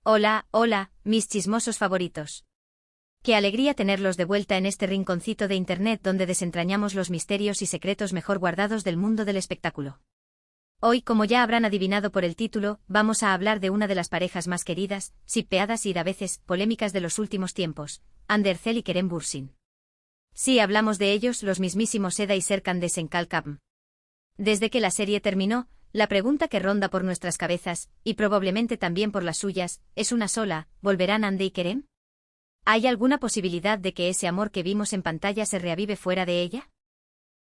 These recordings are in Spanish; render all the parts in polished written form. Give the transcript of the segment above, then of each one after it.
Hola, hola, mis chismosos favoritos. Qué alegría tenerlos de vuelta en este rinconcito de internet donde desentrañamos los misterios y secretos mejor guardados del mundo del espectáculo. Hoy, como ya habrán adivinado por el título, vamos a hablar de una de las parejas más queridas, shippeadas y a veces polémicas de los últimos tiempos, Hande Erçel y Kerem Bürsin. Sí, hablamos de ellos, los mismísimos Eda y Serkan de Senkalkam. Desde que la serie terminó, la pregunta que ronda por nuestras cabezas, y probablemente también por las suyas, es una sola: ¿volverán Hande y Kerem? ¿Hay alguna posibilidad de que ese amor que vimos en pantalla se reavive fuera de ella?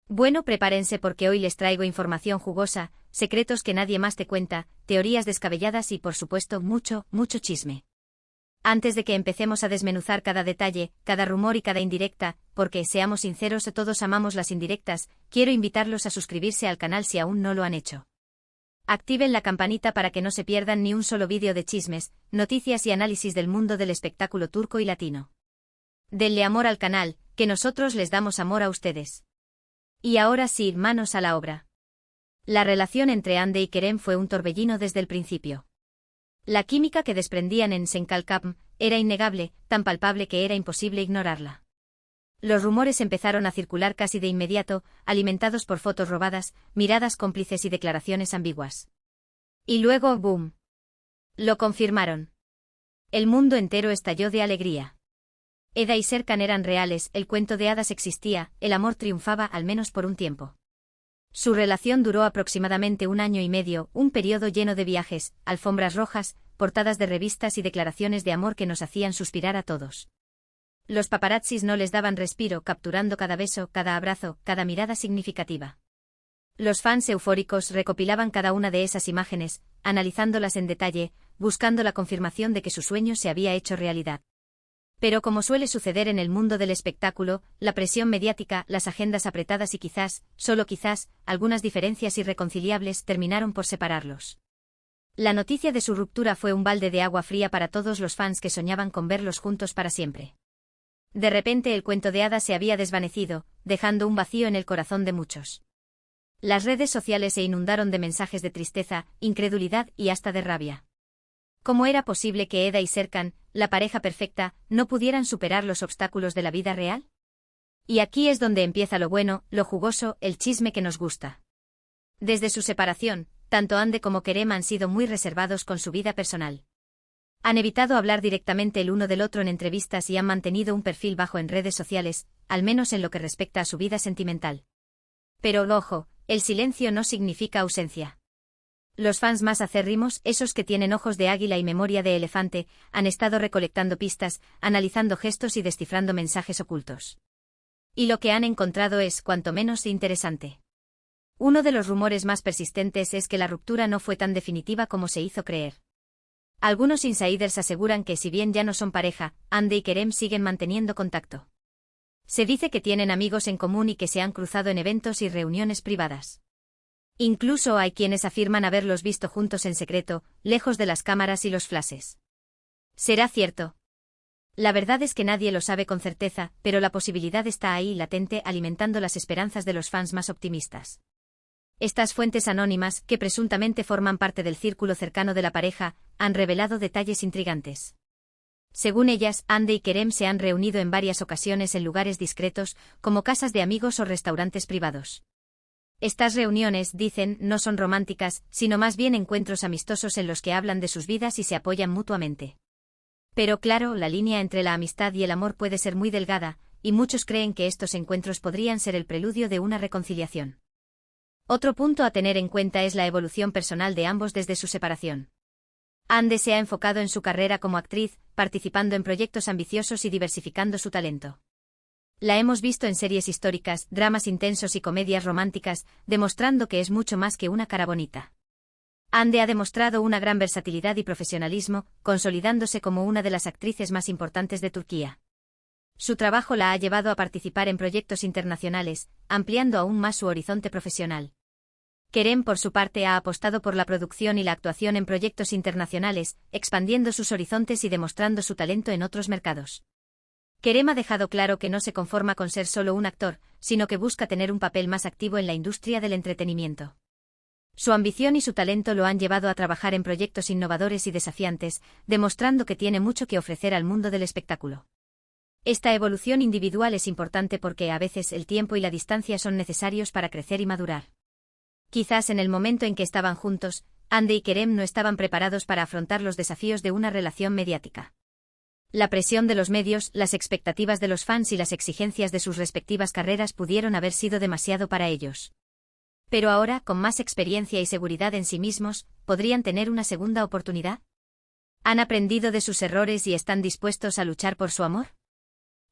Bueno, prepárense porque hoy les traigo información jugosa, secretos que nadie más te cuenta, teorías descabelladas y por supuesto mucho, mucho chisme. Antes de que empecemos a desmenuzar cada detalle, cada rumor y cada indirecta, porque, seamos sinceros, todos amamos las indirectas, quiero invitarlos a suscribirse al canal si aún no lo han hecho. Activen la campanita para que no se pierdan ni un solo vídeo de chismes, noticias y análisis del mundo del espectáculo turco y latino. Denle amor al canal, que nosotros les damos amor a ustedes. Y ahora sí, manos a la obra. La relación entre Hande y Kerem fue un torbellino desde el principio. La química que desprendían en Senkalkam era innegable, tan palpable que era imposible ignorarla. Los rumores empezaron a circular casi de inmediato, alimentados por fotos robadas, miradas cómplices y declaraciones ambiguas. Y luego, ¡boom! Lo confirmaron. El mundo entero estalló de alegría. Eda y Serkan eran reales, el cuento de hadas existía, el amor triunfaba al menos por un tiempo. Su relación duró aproximadamente 1 año y medio, un periodo lleno de viajes, alfombras rojas, portadas de revistas y declaraciones de amor que nos hacían suspirar a todos. Los paparazzis no les daban respiro, capturando cada beso, cada abrazo, cada mirada significativa. Los fans eufóricos recopilaban cada una de esas imágenes, analizándolas en detalle, buscando la confirmación de que su sueño se había hecho realidad. Pero como suele suceder en el mundo del espectáculo, la presión mediática, las agendas apretadas y quizás, solo quizás, algunas diferencias irreconciliables terminaron por separarlos. La noticia de su ruptura fue un balde de agua fría para todos los fans que soñaban con verlos juntos para siempre. De repente el cuento de hadas se había desvanecido, dejando un vacío en el corazón de muchos. Las redes sociales se inundaron de mensajes de tristeza, incredulidad y hasta de rabia. ¿Cómo era posible que Eda y Serkan, la pareja perfecta, no pudieran superar los obstáculos de la vida real? Y aquí es donde empieza lo bueno, lo jugoso, el chisme que nos gusta. Desde su separación, tanto Hande como Kerem han sido muy reservados con su vida personal. Han evitado hablar directamente el uno del otro en entrevistas y han mantenido un perfil bajo en redes sociales, al menos en lo que respecta a su vida sentimental. Pero, ojo, el silencio no significa ausencia. Los fans más acérrimos, esos que tienen ojos de águila y memoria de elefante, han estado recolectando pistas, analizando gestos y descifrando mensajes ocultos. Y lo que han encontrado es, cuanto menos, interesante. Uno de los rumores más persistentes es que la ruptura no fue tan definitiva como se hizo creer. Algunos insiders aseguran que si bien ya no son pareja, Hande y Kerem siguen manteniendo contacto. Se dice que tienen amigos en común y que se han cruzado en eventos y reuniones privadas. Incluso hay quienes afirman haberlos visto juntos en secreto, lejos de las cámaras y los flashes. ¿Será cierto? La verdad es que nadie lo sabe con certeza, pero la posibilidad está ahí latente, alimentando las esperanzas de los fans más optimistas. Estas fuentes anónimas, que presuntamente forman parte del círculo cercano de la pareja, han revelado detalles intrigantes. Según ellas, Hande y Kerem se han reunido en varias ocasiones en lugares discretos, como casas de amigos o restaurantes privados. Estas reuniones, dicen, no son románticas, sino más bien encuentros amistosos en los que hablan de sus vidas y se apoyan mutuamente. Pero claro, la línea entre la amistad y el amor puede ser muy delgada, y muchos creen que estos encuentros podrían ser el preludio de una reconciliación. Otro punto a tener en cuenta es la evolución personal de ambos desde su separación. Hande se ha enfocado en su carrera como actriz, participando en proyectos ambiciosos y diversificando su talento. La hemos visto en series históricas, dramas intensos y comedias románticas, demostrando que es mucho más que una cara bonita. Hande ha demostrado una gran versatilidad y profesionalismo, consolidándose como una de las actrices más importantes de Turquía. Su trabajo la ha llevado a participar en proyectos internacionales, ampliando aún más su horizonte profesional. Kerem, por su parte, ha apostado por la producción y la actuación en proyectos internacionales, expandiendo sus horizontes y demostrando su talento en otros mercados. Kerem ha dejado claro que no se conforma con ser solo un actor, sino que busca tener un papel más activo en la industria del entretenimiento. Su ambición y su talento lo han llevado a trabajar en proyectos innovadores y desafiantes, demostrando que tiene mucho que ofrecer al mundo del espectáculo. Esta evolución individual es importante porque a veces el tiempo y la distancia son necesarios para crecer y madurar. Quizás en el momento en que estaban juntos, Hande y Kerem no estaban preparados para afrontar los desafíos de una relación mediática. La presión de los medios, las expectativas de los fans y las exigencias de sus respectivas carreras pudieron haber sido demasiado para ellos. Pero ahora, con más experiencia y seguridad en sí mismos, ¿podrían tener una segunda oportunidad? ¿Han aprendido de sus errores y están dispuestos a luchar por su amor?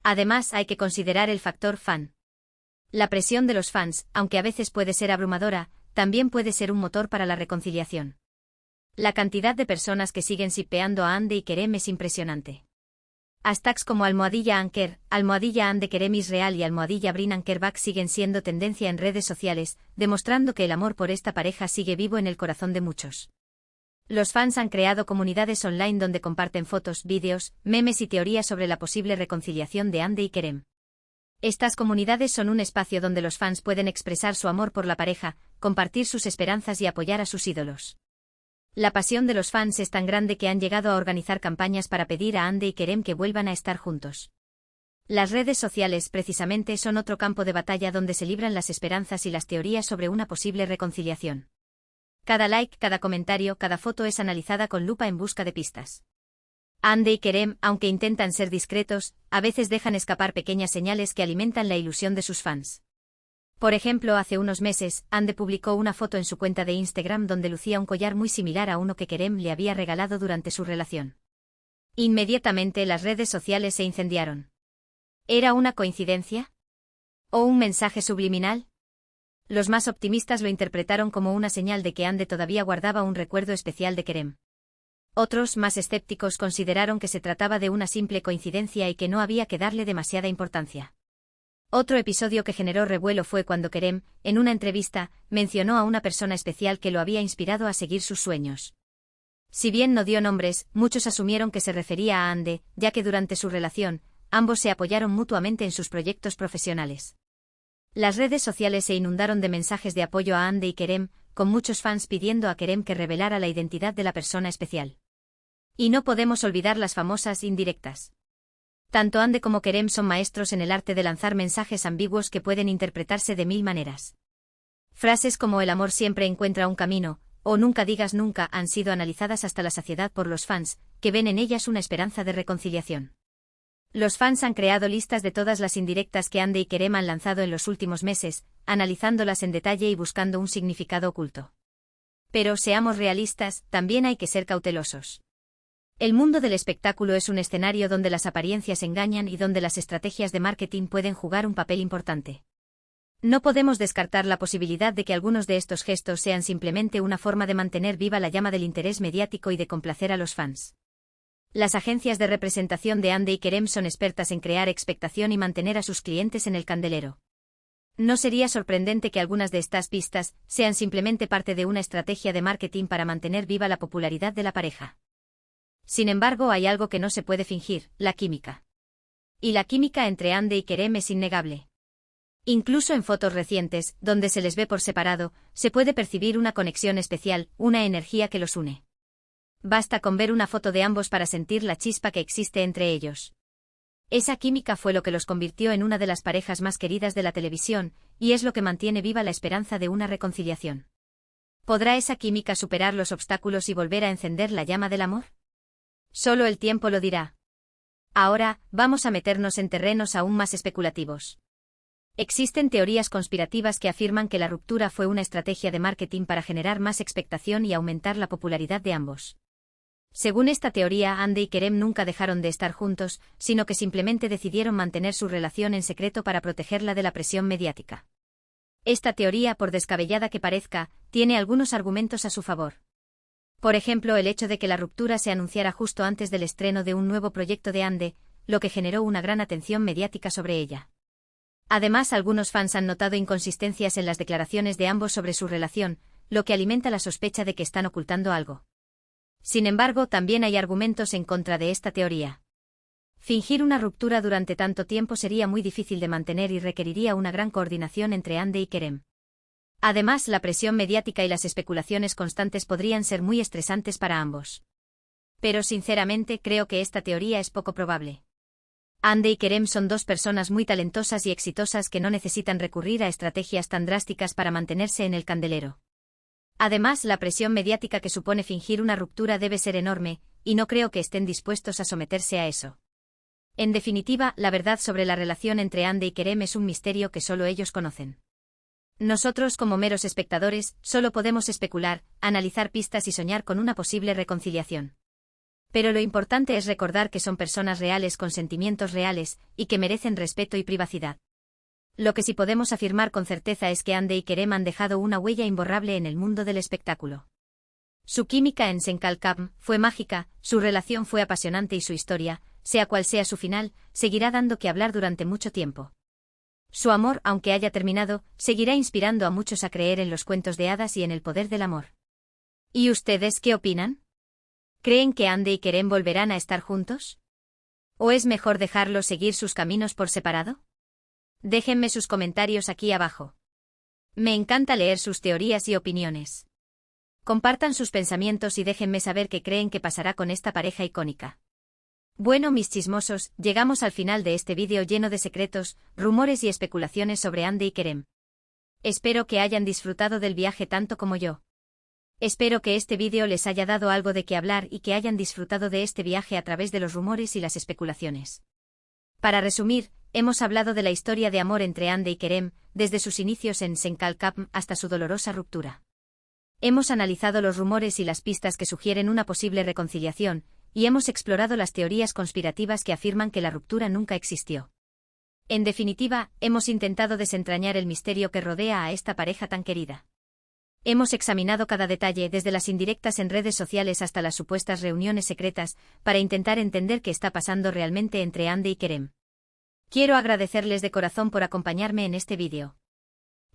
Además, hay que considerar el factor fan. La presión de los fans, aunque a veces puede ser abrumadora, también puede ser un motor para la reconciliación. La cantidad de personas que siguen shippeando a Hande y Kerem es impresionante. Hashtags como @Anker, @Hande Kerem Israel y @Brin Ankerback siguen siendo tendencia en redes sociales, demostrando que el amor por esta pareja sigue vivo en el corazón de muchos. Los fans han creado comunidades online donde comparten fotos, vídeos, memes y teorías sobre la posible reconciliación de Hande y Kerem. Estas comunidades son un espacio donde los fans pueden expresar su amor por la pareja, compartir sus esperanzas y apoyar a sus ídolos. La pasión de los fans es tan grande que han llegado a organizar campañas para pedir a Hande y Kerem que vuelvan a estar juntos. Las redes sociales, precisamente, son otro campo de batalla donde se libran las esperanzas y las teorías sobre una posible reconciliación. Cada like, cada comentario, cada foto es analizada con lupa en busca de pistas. Hande y Kerem, aunque intentan ser discretos, a veces dejan escapar pequeñas señales que alimentan la ilusión de sus fans. Por ejemplo, hace unos meses, Hande publicó una foto en su cuenta de Instagram donde lucía un collar muy similar a uno que Kerem le había regalado durante su relación. Inmediatamente las redes sociales se incendiaron. ¿Era una coincidencia? ¿O un mensaje subliminal? Los más optimistas lo interpretaron como una señal de que Hande todavía guardaba un recuerdo especial de Kerem. Otros, más escépticos, consideraron que se trataba de una simple coincidencia y que no había que darle demasiada importancia. Otro episodio que generó revuelo fue cuando Kerem, en una entrevista, mencionó a una persona especial que lo había inspirado a seguir sus sueños. Si bien no dio nombres, muchos asumieron que se refería a Hande, ya que durante su relación, ambos se apoyaron mutuamente en sus proyectos profesionales. Las redes sociales se inundaron de mensajes de apoyo a Hande y Kerem, con muchos fans pidiendo a Kerem que revelara la identidad de la persona especial. Y no podemos olvidar las famosas indirectas. Tanto Hande como Kerem son maestros en el arte de lanzar mensajes ambiguos que pueden interpretarse de mil maneras. Frases como "el amor siempre encuentra un camino", o "nunca digas nunca" han sido analizadas hasta la saciedad por los fans, que ven en ellas una esperanza de reconciliación. Los fans han creado listas de todas las indirectas que Hande y Kerem han lanzado en los últimos meses, analizándolas en detalle y buscando un significado oculto. Pero seamos realistas, también hay que ser cautelosos. El mundo del espectáculo es un escenario donde las apariencias engañan y donde las estrategias de marketing pueden jugar un papel importante. No podemos descartar la posibilidad de que algunos de estos gestos sean simplemente una forma de mantener viva la llama del interés mediático y de complacer a los fans. Las agencias de representación de Hande y Kerem son expertas en crear expectación y mantener a sus clientes en el candelero. No sería sorprendente que algunas de estas pistas sean simplemente parte de una estrategia de marketing para mantener viva la popularidad de la pareja. Sin embargo, hay algo que no se puede fingir: la química. Y la química entre Hande y Kerem es innegable. Incluso en fotos recientes, donde se les ve por separado, se puede percibir una conexión especial, una energía que los une. Basta con ver una foto de ambos para sentir la chispa que existe entre ellos. Esa química fue lo que los convirtió en una de las parejas más queridas de la televisión, y es lo que mantiene viva la esperanza de una reconciliación. ¿Podrá esa química superar los obstáculos y volver a encender la llama del amor? Solo el tiempo lo dirá. Ahora, vamos a meternos en terrenos aún más especulativos. Existen teorías conspirativas que afirman que la ruptura fue una estrategia de marketing para generar más expectación y aumentar la popularidad de ambos. Según esta teoría, Hande y Kerem nunca dejaron de estar juntos, sino que simplemente decidieron mantener su relación en secreto para protegerla de la presión mediática. Esta teoría, por descabellada que parezca, tiene algunos argumentos a su favor. Por ejemplo, el hecho de que la ruptura se anunciara justo antes del estreno de un nuevo proyecto de Hande, lo que generó una gran atención mediática sobre ella. Además, algunos fans han notado inconsistencias en las declaraciones de ambos sobre su relación, lo que alimenta la sospecha de que están ocultando algo. Sin embargo, también hay argumentos en contra de esta teoría. Fingir una ruptura durante tanto tiempo sería muy difícil de mantener y requeriría una gran coordinación entre Hande y Kerem. Además, la presión mediática y las especulaciones constantes podrían ser muy estresantes para ambos. Pero sinceramente creo que esta teoría es poco probable. Hande y Kerem son dos personas muy talentosas y exitosas que no necesitan recurrir a estrategias tan drásticas para mantenerse en el candelero. Además, la presión mediática que supone fingir una ruptura debe ser enorme, y no creo que estén dispuestos a someterse a eso. En definitiva, la verdad sobre la relación entre Hande y Kerem es un misterio que solo ellos conocen. Nosotros, como meros espectadores, solo podemos especular, analizar pistas y soñar con una posible reconciliación. Pero lo importante es recordar que son personas reales con sentimientos reales, y que merecen respeto y privacidad. Lo que sí podemos afirmar con certeza es que Hande y Kerem han dejado una huella imborrable en el mundo del espectáculo. Su química en Senkalkam fue mágica, su relación fue apasionante y su historia, sea cual sea su final, seguirá dando que hablar durante mucho tiempo. Su amor, aunque haya terminado, seguirá inspirando a muchos a creer en los cuentos de hadas y en el poder del amor. ¿Y ustedes qué opinan? ¿Creen que Hande y Kerem volverán a estar juntos? ¿O es mejor dejarlos seguir sus caminos por separado? Déjenme sus comentarios aquí abajo. Me encanta leer sus teorías y opiniones. Compartan sus pensamientos y déjenme saber qué creen que pasará con esta pareja icónica. Bueno, mis chismosos, llegamos al final de este vídeo lleno de secretos, rumores y especulaciones sobre Hande y Kerem. Espero que hayan disfrutado del viaje tanto como yo. Espero que este vídeo les haya dado algo de qué hablar y que hayan disfrutado de este viaje a través de los rumores y las especulaciones. Para resumir, hemos hablado de la historia de amor entre Hande y Kerem, desde sus inicios en Senkalkam hasta su dolorosa ruptura. Hemos analizado los rumores y las pistas que sugieren una posible reconciliación, y hemos explorado las teorías conspirativas que afirman que la ruptura nunca existió. En definitiva, hemos intentado desentrañar el misterio que rodea a esta pareja tan querida. Hemos examinado cada detalle, desde las indirectas en redes sociales hasta las supuestas reuniones secretas, para intentar entender qué está pasando realmente entre Hande y Kerem. Quiero agradecerles de corazón por acompañarme en este vídeo.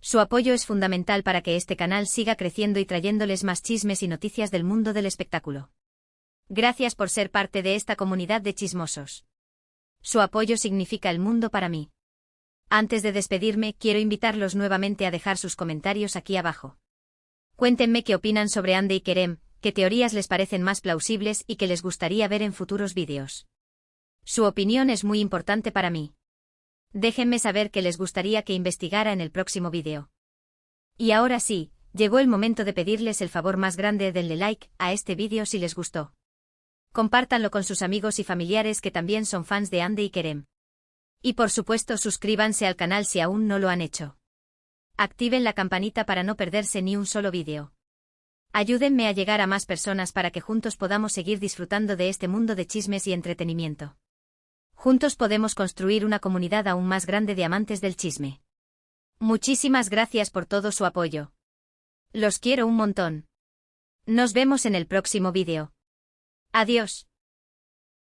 Su apoyo es fundamental para que este canal siga creciendo y trayéndoles más chismes y noticias del mundo del espectáculo. Gracias por ser parte de esta comunidad de chismosos. Su apoyo significa el mundo para mí. Antes de despedirme, quiero invitarlos nuevamente a dejar sus comentarios aquí abajo. Cuéntenme qué opinan sobre Hande y Kerem, qué teorías les parecen más plausibles y qué les gustaría ver en futuros vídeos. Su opinión es muy importante para mí. Déjenme saber qué les gustaría que investigara en el próximo vídeo. Y ahora sí, llegó el momento de pedirles el favor más grande: denle like a este vídeo si les gustó. Compártanlo con sus amigos y familiares que también son fans de Hande y Kerem. Y por supuesto, suscríbanse al canal si aún no lo han hecho. Activen la campanita para no perderse ni un solo vídeo. Ayúdenme a llegar a más personas para que juntos podamos seguir disfrutando de este mundo de chismes y entretenimiento. Juntos podemos construir una comunidad aún más grande de amantes del chisme. Muchísimas gracias por todo su apoyo. Los quiero un montón. Nos vemos en el próximo vídeo. Adiós.